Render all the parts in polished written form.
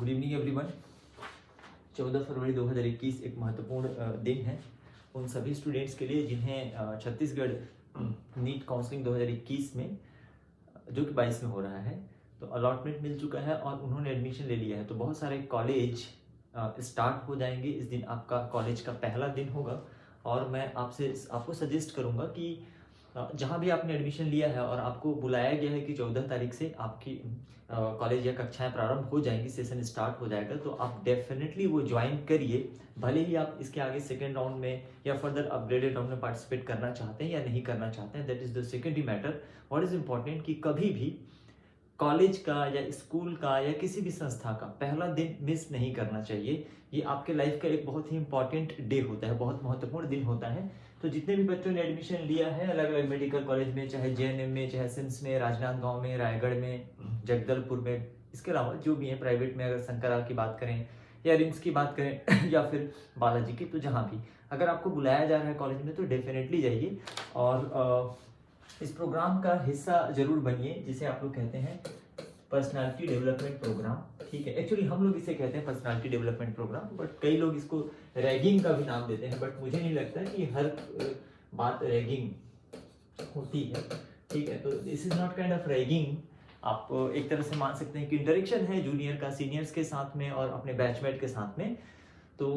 Good evening everyone. 14 फरवरी 2021 एक महत्वपूर्ण दिन है उन सभी स्टूडेंट्स के लिए जिन्हें छत्तीसगढ़ नीट काउंसलिंग 2021 में जो कि 22 में हो रहा है तो अलॉटमेंट मिल चुका है और उन्होंने एडमिशन ले लिया है। तो बहुत सारे कॉलेज स्टार्ट हो जाएंगे। इस दिन आपका कॉलेज का पहला दिन होगा और मैं आपको सजेस्ट करूंगा कि जहाँ भी आपने एडमिशन लिया है और आपको बुलाया गया है कि 14 तारीख से आपकी कॉलेज या कक्षाएं प्रारंभ हो जाएंगी, सेशन स्टार्ट हो जाएगा, तो आप डेफिनेटली वो ज्वाइन करिए। भले ही आप इसके आगे सेकेंड राउंड में या फर्दर अपग्रेडेड राउंड में पार्टिसिपेट करना चाहते हैं या नहीं करना चाहते हैं, that is the secondary matter. What is important कि कभी भी कॉलेज का या स्कूल का या किसी भी संस्था का पहला दिन मिस नहीं करना चाहिए। ये आपके लाइफ का एक बहुत ही इंपॉर्टेंट डे होता है, बहुत महत्वपूर्ण दिन होता है। तो जितने भी बच्चों ने एडमिशन लिया है अलग अलग मेडिकल कॉलेज में, चाहे जेएनएम में, चाहे सिम्स में, राजनांदगांव में, रायगढ़ में, जगदलपुर में, इसके अलावा जो भी है प्राइवेट में, अगर शंकरा की बात करें या रिम्स की बात करें या फिर बालाजी की, तो जहाँ भी अगर आपको बुलाया जा रहा है कॉलेज में तो डेफिनेटली जाइए और इस प्रोग्राम का हिस्सा जरूर बनिए, जिसे आप लोग कहते हैं पर्सनालिटी डेवलपमेंट प्रोग्राम। ठीक है, एक्चुअली हम लोग इसे कहते हैं पर्सनालिटी डेवलपमेंट प्रोग्राम, बट कई लोग इसको रैगिंग का भी नाम देते हैं, बट मुझे नहीं लगता कि हर बात रैगिंग होती है। ठीक है, तो this is not kind of ragging. आप एक तरह से मान सकते हैं कि इंटरेक्शन है जूनियर का सीनियर्स के साथ में और अपने बैचमेट के साथ में। तो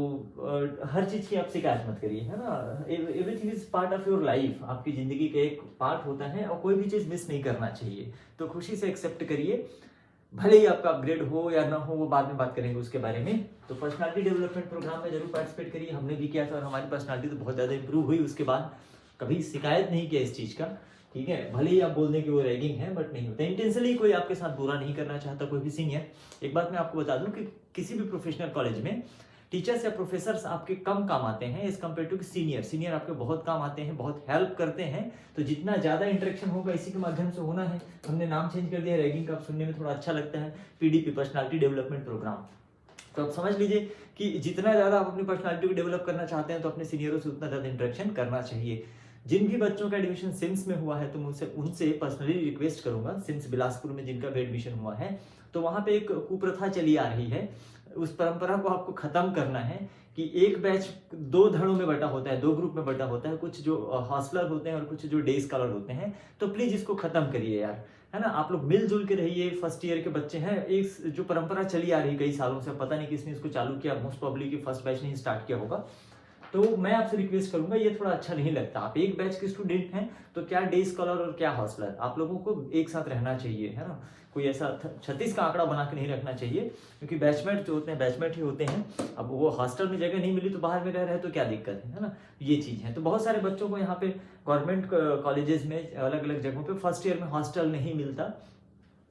हर चीज की आप शिकायत मत करिए, है ना। Everything is part of your life, आपकी जिंदगी का एक पार्ट होता है और कोई भी चीज मिस नहीं करना चाहिए। तो खुशी से एक्सेप्ट करिए, भले ही आपका अपग्रेड हो या ना हो, वो बाद में बात करेंगे उसके बारे में। तो पर्सनालिटी डेवलपमेंट प्रोग्राम में जरूर पार्टिसिपेट करिए। हमने भी किया था और हमारी पर्सनालिटी तो बहुत ज्यादा इंप्रूव हुई उसके बाद। कभी शिकायत नहीं किया इस चीज का। ठीक है, भले ही आप बोल दें कि वो रैगिंग है, बट नहीं होता। इंटेंशनली कोई आपके साथ बुरा नहीं करना चाहता, कोई भी सीनियर। एक बात मैं आपको बता दूं कि किसी भी प्रोफेशनल कॉलेज में टीचर्स या प्रोफेसर्स आपके कम काम आते हैं एज कम्पेयर टू सीनियर आपके बहुत काम आते हैं, बहुत हेल्प करते हैं। तो जितना ज्यादा इंटरेक्शन होगा इसी के माध्यम से होना है। हमने नाम चेंज कर दिया, रैगिंग का आप सुनने में थोड़ा अच्छा लगता है, पीडीपी पर्सनालिटी डेवलपमेंट प्रोग्राम। तो आप समझ लीजिए कि जितना ज्यादा आप अपनी पर्सनालिटी को डेवलप करना चाहते हैं तो अपने सीनियरों से उतना ज्यादा इंटरेक्शन करना चाहिए। जिन भी बच्चों का एडमिशन सिम्स में हुआ है तो मुझसे उनसे पर्सनली रिक्वेस्ट करूंगा, सिम्स बिलासपुर में जिनका भी एडमिशन हुआ है, तो वहां पे एक कुप्रथा चली आ रही है, उस परंपरा को आपको खत्म करना है कि एक बैच दो धड़ों में बटा होता है, दो ग्रुप में बटा होता है, कुछ जो हॉस्टलर होते हैं और कुछ जो डे स्कॉलर होते हैं। तो प्लीज इसको खत्म करिए यार, है ना। आप लोग मिलजुल के रहिए, फर्स्ट ईयर के बच्चे हैं। एक जो परंपरा चली आ रही कई सालों से, पता नहीं किसने इसको चालू किया, मोस्ट प्रोबेबली कि फर्स्ट बैच ने ही स्टार्ट किया होगा। तो मैं आपसे रिक्वेस्ट करूंगा, ये थोड़ा अच्छा नहीं लगता। आप एक बैच के स्टूडेंट हैं तो क्या डे स्कॉलर और क्या हॉस्टलर, आप लोगों को एक साथ रहना चाहिए, है ना। कोई ऐसा 36 का आंकड़ा बना के नहीं रखना चाहिए, क्योंकि बैचमेट जो होते हैं बैचमेट ही होते हैं। अब वो हॉस्टल में जगह नहीं मिली तो बाहर में रह रहे तो क्या दिक्कत है ना। ये चीज है। तो बहुत सारे बच्चों को यहाँ पे गवर्नमेंट कॉलेजेस में अलग अलग जगहों पे फर्स्ट ईयर में हॉस्टल नहीं मिलता,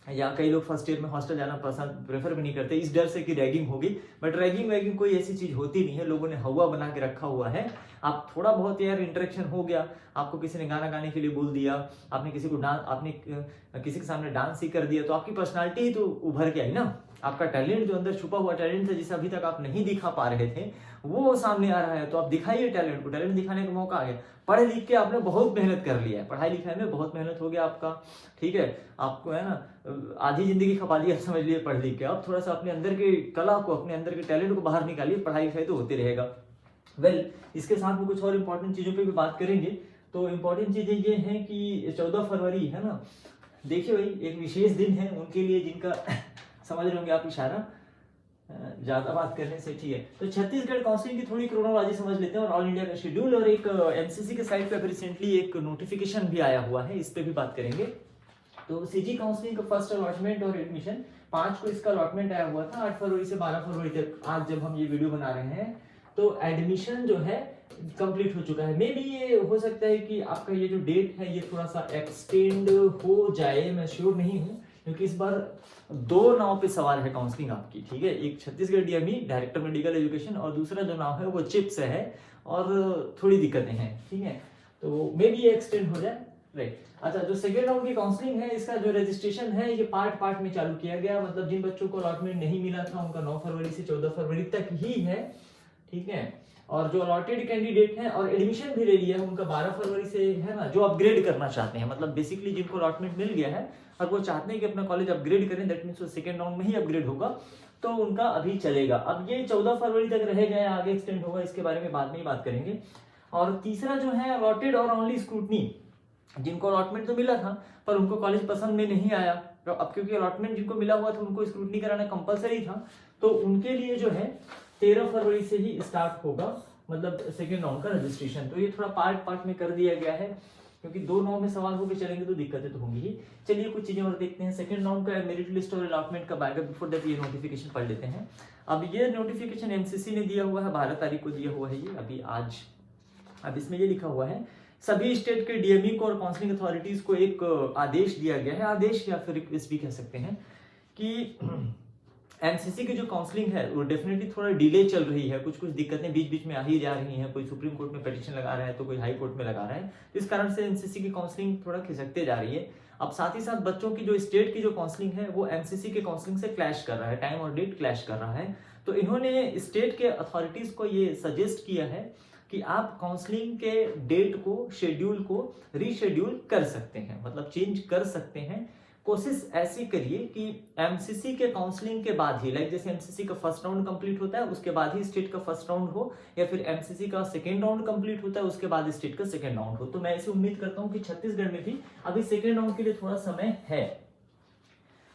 या कई लोग फर्स्ट ईयर में हॉस्टल जाना पसंद प्रेफर भी नहीं करते इस डर से कि रैगिंग होगी। बट रैगिंग कोई ऐसी चीज होती नहीं है, लोगों ने हवा बना के रखा हुआ है। आप थोड़ा बहुत यार इंटरेक्शन हो गया, आपको किसी ने गाना गाने के लिए बोल दिया, आपने किसी के सामने डांस ही कर दिया, तो आपकी पर्सनालिटी ही तो उभर के आई ना। आपका टैलेंट जो अंदर छुपा हुआ टैलेंट था, जिसे अभी तक आप नहीं दिखा पा रहे थे, वो सामने आ रहा है। तो आप दिखाइए टैलेंट को, टैलेंट दिखाने का मौका आ गया। पढ़े लिख के आपने बहुत मेहनत कर लिया है, पढ़ाई लिखाई में बहुत मेहनत हो गया आपका। ठीक है, आपको है ना आधी जिंदगी खपा ली, समझ लिए पढ़ लिख के। अब थोड़ा सा अपने अंदर की कला को, अपने अंदर के टैलेंट को बाहर निकालिए, पढ़ाई लिखाई तो होते रहेगा। इसके साथ में कुछ और इम्पोर्टेंट चीजों पे भी बात करेंगे। तो इम्पोर्टेंट चीजें ये हैं कि 14 फरवरी है ना, देखिए भाई एक विशेष दिन है उनके लिए जिनका समझ रहे होंगे आप इशारा, ज्यादा बात करने से ठीक है। तो छत्तीसगढ़ काउंसलिंग की थोड़ी क्रोनोलॉजी समझ लेते हैं और ऑल इंडिया का शेड्यूल, और एक एमसीसी के साइट पे अभी रिसेंटली एक नोटिफिकेशन भी आया हुआ है, इस पे भी बात करेंगे। तो सीजी काउंसलिंग का फर्स्ट अलॉटमेंट और एडमिशन 5 को इसका अलॉटमेंट आया हुआ था, 8 फरवरी से 12 फरवरी तक। आज जब हम ये वीडियो बना रहे हैं तो एडमिशन जो है कंप्लीट हो चुका है। मे बी ये हो सकता है कि आपका ये जो डेट है ये थोड़ा सा एक्सटेंड हो जाए, मैं श्योर नहीं हूँ, क्योंकि इस बार 2 नाव पे सवार है काउंसलिंग आपकी। ठीक है, एक Chhattisgarh DME director medical education और दूसरा जो नाव है वो चिप्स है, और थोड़ी दिक्कतें हैं। ठीक है, तो मे बी ये एक्सटेंड हो जाए, राइट। अच्छा, जो सेकेंड राउंड की काउंसलिंग है, इसका जो रजिस्ट्रेशन है ये पार्ट में चालू किया गया। मतलब जिन बच्चों को अलॉटमेंट नहीं मिला था उनका 9 फरवरी से 14 फरवरी तक ही है। ठीक है, और जो अलॉटेड कैंडिडेट हैं और एडमिशन भी ले लिया है उनका 12 फरवरी से है ना। जो अपग्रेड करना चाहते हैं, मतलब बेसिकली जिनको अलॉटमेंट मिल गया है और वो चाहते हैं कि अपना कॉलेज अपग्रेड करें, दैट मींस वो सेकंड राउंड में ही अपग्रेड होगा, तो उनका अभी चलेगा। अब ये 14 फरवरी तक रहेगा या आगे एक्सटेंड होगा, इसके बारे में बाद में ही बात करेंगे। और तीसरा जो है अलॉटेड और ओनली स्क्रूटनी, जिनको अलॉटमेंट तो मिला था पर उनको कॉलेज पसंद में नहीं आया, तो अब क्योंकि अलॉटमेंट जिनको मिला हुआ था उनको स्क्रूटनी कराना कंपलसरी था, तो उनके लिए जो है 13 फरवरी से ही स्टार्ट होगा, मतलब सेकेंड राउंड का रजिस्ट्रेशन। तो ये थोड़ा पार्ट में कर दिया गया है, क्योंकि 2-9 में सवाल होकर चलेंगे तो दिक्कतें तो होंगी ही। चलिए कुछ चीजें और देखते हैं। सेकंड राउंड का मेरिट लिस्ट और अलॉटमेंट कब आएगा, बिफोर दैट ये नोटिफिकेशन पढ़ लेते हैं। अब ये नोटिफिकेशन एमसीसी ने दिया हुआ है, 12 तारीख को दिया हुआ है ये अभी आज। अब इसमें ये लिखा हुआ है सभी स्टेट के डीएमई को और काउंसलिंग अथॉरिटीज को एक आदेश दिया गया है, आदेश या फिर रिक्वेस्ट भी कह सकते हैं, कि एमसीसी की जो काउंसलिंग है वो डेफिनेटली थोड़ा डिले चल रही है, कुछ दिक्कतें बीच बीच में आ ही जा रही हैं, कोई सुप्रीम कोर्ट में पिटीशन लगा रहा है तो कोई हाई कोर्ट में लगा रहा है, तो इस कारण से एमसीसी की काउंसलिंग थोड़ा खिसकते जा रही है। अब साथ ही साथ बच्चों की जो स्टेट की जो काउंसलिंग है वो एमसीसी के काउंसलिंग से क्लैश कर रहा है, टाइम और डेट क्लैश कर रहा है। तो इन्होंने स्टेट के अथॉरिटीज को ये सजेस्ट किया है कि आप काउंसलिंग के डेट को, शेड्यूल को रीशेड्यूल कर सकते हैं, मतलब चेंज कर सकते हैं। कोशिश ऐसी करिए कि एमसीसी के काउंसलिंग के बाद ही, लाइक जैसे एमसीसी का फर्स्ट राउंड कंप्लीट होता है उसके बाद ही स्टेट का फर्स्ट राउंड हो, या फिर एमसीसी का सेकेंड राउंड कंप्लीट होता है उसके बाद स्टेट का सेकेंड राउंड हो। तो मैं ऐसे उम्मीद करता हूं कि छत्तीसगढ़ में भी अभी सेकेंड राउंड के लिए थोड़ा समय है।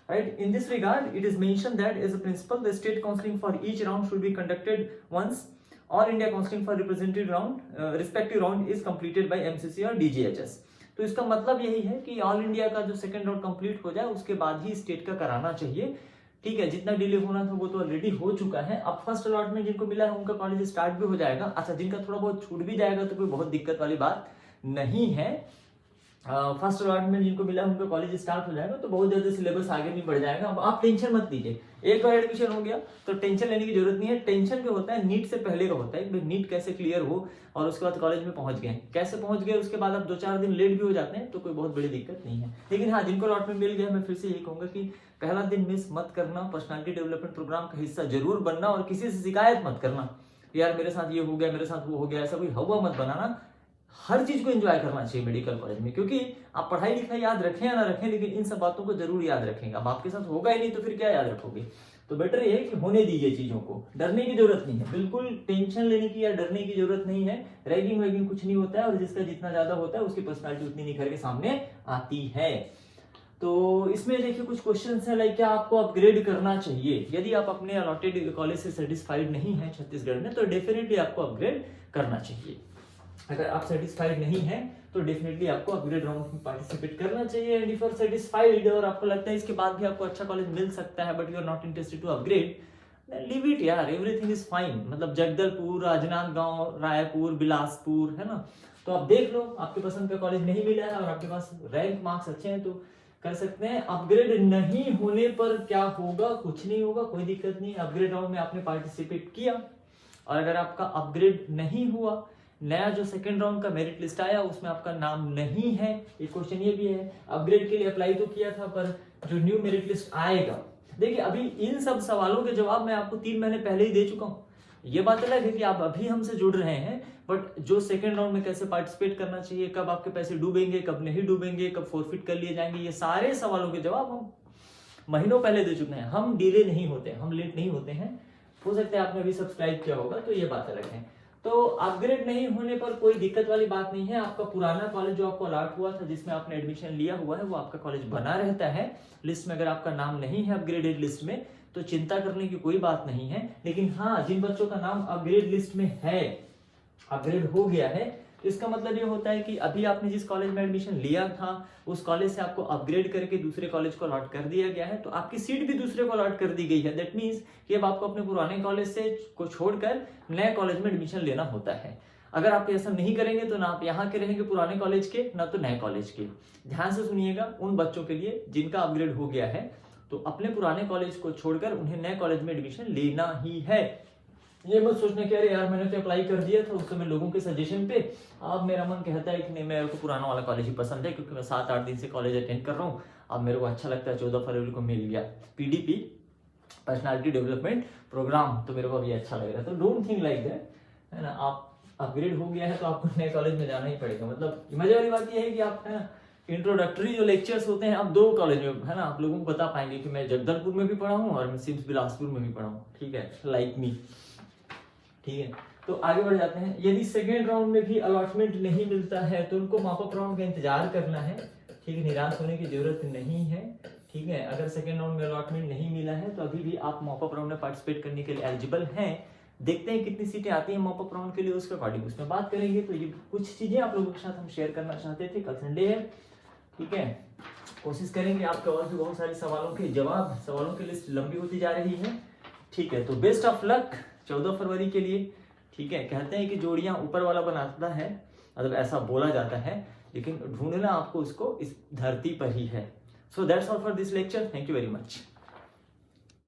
Right? In this regard, it is mentioned that as a principle, the state counselling for each round should be conducted once all India counselling for representative round, respective round is completed by MCC और DGHS। तो इसका मतलब यही है कि all India का जो second round complete हो जाए उसके बाद ही स्टेट का कराना चाहिए। ठीक है, जितना डिले होना था वो तो ऑलरेडी हो चुका है। अब फर्स्ट अलॉटमेंट जिनको मिला है उनका कॉलेज स्टार्ट भी हो जाएगा। अच्छा, जिनका थोड़ा बहुत छूट भी जाएगा तो कोई बहुत दिक्कत वाली बात नहीं है। फर्स्ट अलॉटमेंट जिनको मिला है उनका कॉलेज स्टार्ट हो जाएगा तो बहुत ज्यादा सिलेबस आगे भी बढ़ जाएगा। अब आप टेंशन मत लीजिए, एक बार एडमिशन हो गया तो टेंशन लेने की जरूरत नहीं है। टेंशन जो होता है नीट से पहले का होता है, नीट कैसे क्लियर हो और उसके बाद कॉलेज में पहुंच गए, कैसे पहुंच गए, उसके बाद आप 2-4 दिन लेट भी हो जाते हैं तो कोई बहुत बड़ी दिक्कत नहीं है। लेकिन हाँ, जिनको अलॉटमेंट मिल गया, मैं फिर से यही कहूंगा कि पहला दिन मिस मत करना, पर्सनालिटी डेवलपमेंट प्रोग्राम का हिस्सा जरूर बनना और किसी से शिकायत मत करना, यार मेरे साथ ये हो गया, मेरे साथ वो हो गया, ऐसा कोई हवा मत बनाना। हर चीज को एंजॉय करना चाहिए मेडिकल कॉलेज में, क्योंकि आप पढ़ाई लिखाई याद रखें या ना रखें लेकिन इन सब बातों को जरूर याद रखेंगे। अब आपके साथ होगा ही नहीं तो फिर क्या याद रखोगे। तो बेटर ये है कि होने दीजिए चीजों को, डरने की जरूरत नहीं है, बिल्कुल टेंशन लेने की या डरने की जरूरत नहीं है। रैगिंग वैगिंग कुछ नहीं होता है और जिसका जितना ज्यादा होता है उसकी पर्सनालिटी उतनी निखर के सामने आती है। तो इसमें देखिए कुछ क्वेश्चंस है, लाइक क्या आपको अपग्रेड करना चाहिए। यदि आप अपने अलॉटेड कॉलेज से सेटिस्फाइड नहीं है छत्तीसगढ़ में तो डेफिनेटली आपको अपग्रेड करना चाहिए। अगर आप सेटिस्फाइड नहीं है तो डेफिनेटली आपको अपग्रेड राउंड में पार्टिसिपेट करना चाहिए। And if you are satisfied और आपको लगता है इसके बाद भी आपको अच्छा कॉलेज मिल सकता है but you are not interested to upgrade, then leave it यार, एवरीथिंग इज फाइन। मतलब जगदलपुर, राजनांदगांव, रायपुर, बिलासपुर, है ना, तो आप देख लो, आपके पसंद का कॉलेज नहीं मिला है और आपके पास रैंक मार्क्स अच्छे हैं तो कर सकते हैं। अपग्रेड नहीं होने पर क्या होगा, कुछ नहीं होगा, कोई दिक्कत नहीं। अपग्रेड राउंड में आपने पार्टिसिपेट किया और अगर आपका अपग्रेड नहीं हुआ, नया जो सेकंड राउंड का मेरिट लिस्ट आया उसमें आपका नाम नहीं है, एक क्वेश्चन ये भी है। अपग्रेड के लिए अप्लाई तो किया था पर जो न्यू मेरिट लिस्ट आएगा, देखिए अभी इन सब सवालों के जवाब मैं आपको 3 महीने पहले ही दे चुका हूँ। ये बात अलग है कि आप अभी हमसे जुड़ रहे हैं, बट जो सेकंड राउंड में कैसे पार्टिसिपेट करना चाहिए, कब आपके पैसे डूबेंगे, कब नहीं डूबेंगे, कब फॉरफिट कर लिए जाएंगे, ये सारे सवालों के जवाब हम महीनों पहले दे चुके हैं। हम डिले नहीं होते, हम लेट नहीं होते हैं। हो सकता है आपने अभी सब्सक्राइब किया होगा तो ये बात अलग है। तो अपग्रेड नहीं होने पर कोई दिक्कत वाली बात नहीं है। आपका पुराना कॉलेज जो आपको अलॉट हुआ था, जिसमें आपने एडमिशन लिया हुआ है, वो आपका कॉलेज बना रहता है लिस्ट में। अगर आपका नाम नहीं है अपग्रेडेड लिस्ट में तो चिंता करने की कोई बात नहीं है। लेकिन हाँ, जिन बच्चों का नाम अपग्रेड लिस्ट में है, अपग्रेड हो गया है, तो इसका मतलब ये होता है कि अभी आपने जिस कॉलेज में एडमिशन लिया था उस कॉलेज से आपको अपग्रेड करके दूसरे कॉलेज को अलॉट कर दिया गया है, तो आपकी सीट भी दूसरे को अलॉट कर दी गई है। दैट मींस कि अब आपको अपने पुराने कॉलेज से को छोड़कर नए कॉलेज में एडमिशन लेना होता है। अगर आप ऐसा नहीं करेंगे तो ना आप यहाँ के रहेंगे पुराने कॉलेज के, ना तो नए कॉलेज के। ध्यान से सुनिएगा, उन बच्चों के लिए जिनका अपग्रेड हो गया है तो अपने पुराने कॉलेज को छोड़कर उन्हें नए कॉलेज में एडमिशन लेना ही है। ये मत सोचना कि अरे यार मैंने तो अप्लाई कर दिया था उस समय लोगों के सजेशन पे, अब मेरा मन कहता है कि नहीं, मेरे को पुराना वाला कॉलेज ही पसंद है क्योंकि मैं 7-8 दिन से कॉलेज अटेंड कर रहा हूँ, अब मेरे को अच्छा लगता है, 14 फरवरी को मिल गया पीडीपी, पर्सनालिटी डेवलपमेंट प्रोग्राम, तो मेरे को अभी अच्छा लग रहा है। तो डोंट थिंक लाइक दैट, है ना। आप अपग्रेड हो गया है तो आपको नए कॉलेज में जाना ही पड़ेगा। मतलब मजे वाली बात यह है कि आप, है ना, इंट्रोडक्टरी जो लेक्चर्स होते हैं, अब 2 कॉलेज में है ना, आप लोगों को बता पाएंगे कि मैं जगदलपुर में भी पढ़ा हूँ और मैं सिम्स बिलासपुर में भी पढ़ा हूँ, ठीक है, लाइक मी, ठीक है। तो आगे बढ़ जाते हैं। यदि सेकेंड राउंड में भी अलॉटमेंट नहीं मिलता है तो उनको मॉपअप राउंड का इंतजार करना है, ठीक है, निराश होने की जरूरत नहीं है, ठीक है। अगर सेकेंड राउंड में अलॉटमेंट नहीं मिला है तो अभी भी आप मॉपअप राउंड में पार्टिसिपेट करने के लिए एलिजिबल हैं। देखते हैं कितनी सीटें आती हैं मॉपअप राउंड के लिए, उसके अकॉर्डिंग उसमें बात करेंगे। तो ये कुछ चीजें आप लोगों के साथ हम शेयर करना चाहते थे, कल संडे है, ठीक है। कोशिश करेंगे आपके और भी बहुत सारे सवालों की लिस्ट लंबी होती जा रही है, ठीक है। तो बेस्ट ऑफ लक 14 फरवरी के लिए, ठीक है। कहते हैं कि जोड़ियां ऊपर वाला बनाता है, मतलब ऐसा बोला जाता है, लेकिन ढूंढना आपको उसको इस धरती पर ही है। So that's all for this lecture, thank you very much.